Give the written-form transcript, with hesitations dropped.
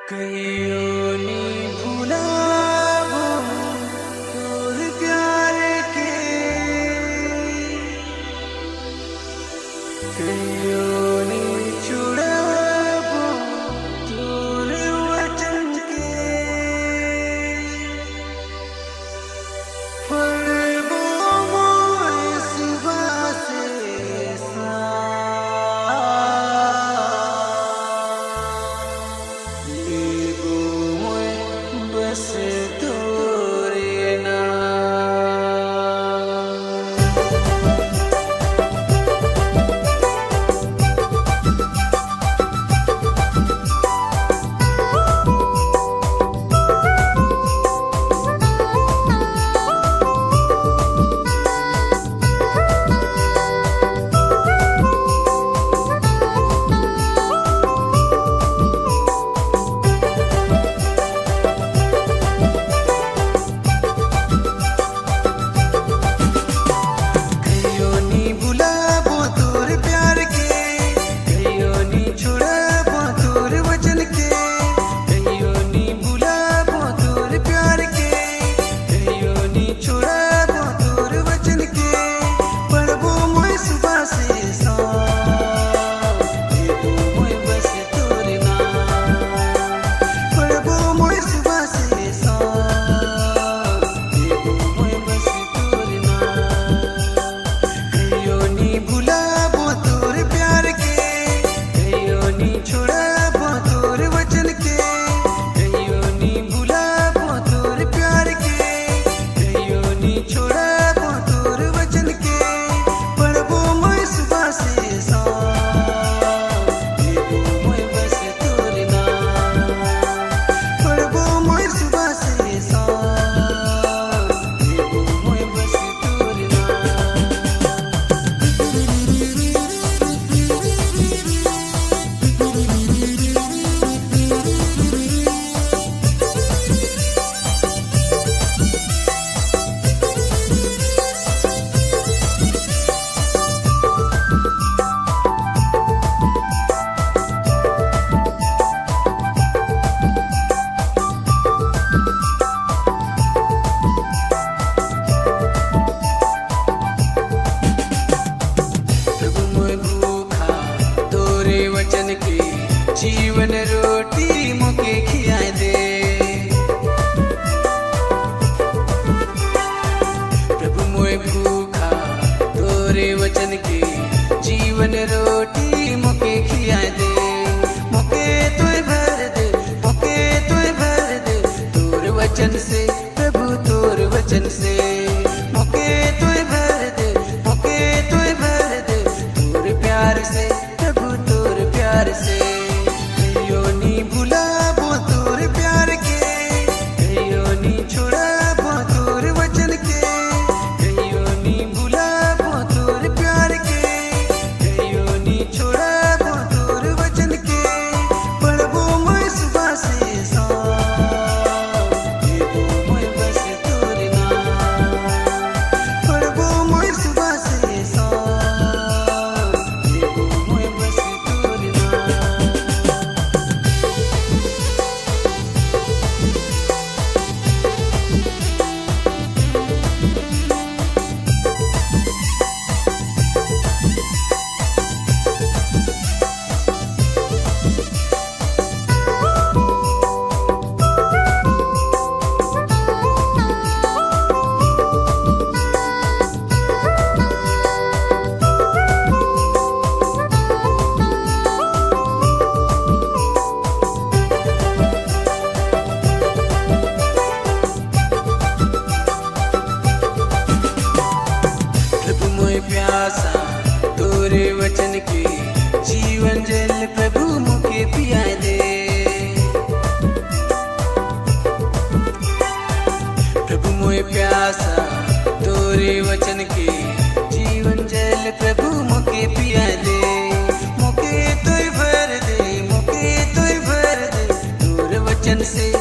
कहियो नी भुलाबो तोर प्यार के, कहियो नी छुड़ाबो तोर वचन के। पढ़बो मोर सुबह से शाम, लेबो मोर बस तोरे नाम। कहियो नी भुलाबो तोर प्यार के, कहियो नी छुड़ाबो तोर वचन के। कहियो नी भुलाबो तोर प्यार के, कहियो नी छुड़ाबो तोर वचन के। पढ़बो मोय सुबह से शाम, लेबो मोय बस तोर नाम। पढ़बो मोय सुबह से शाम, लेबो मोय बस तोर नाम। कहियो नी भुलाबो तोर प्यार के, कहियो नी छुड़ाबो तोर वचन के। कहियो नी भुलाबो तोर प्यार के, कहियो नी छुड़ाबो तोर वचन के। पढ़बो मोय सुबह से शाम, लेबो मोय बस तोर नाम। पढ़बो मोय सुबह से शाम, लेबो मोय बस तोर नाम। प्रभु मोय भूखा तोरे वचन के, जीवन रोटी मोके खियाए दे। प्रभु मोय भूखा तोरे वचन के, जीवन रोटी मोके खियाए दे। मोके तोय भर दे, मोके तोय भर दे तोर वचन से, प्रभु तोर वचन से। मोके तोय भर दे, मोके तोय भर दे तोर प्यार से, प्रभु तोर प्यार से। कहियो नी भुलाबो तोर प्यार के, कहियो नी छुड़ाबो तोर वचन के। कहियो नी भुलाबो तोर प्यार के, कहियो नी छुड़ाबो तोर वचन के। पढ़बो मोय सुबह से शाम, लेबो मोय बस तोर नाम। पढ़बो मोय सुबह से शाम, लेबो मोय बस तोर नाम। प्रभु मोय प्यासा तोरे वचन के, जीवन जल प्रभु मुके पियाए दे। प्रभु मोय प्यासा तोरे वचन के, जीवन जल प्रभु मुके पियाए दे। मोके तोय भर दे, मोके तोय भर दे तोर वचन से,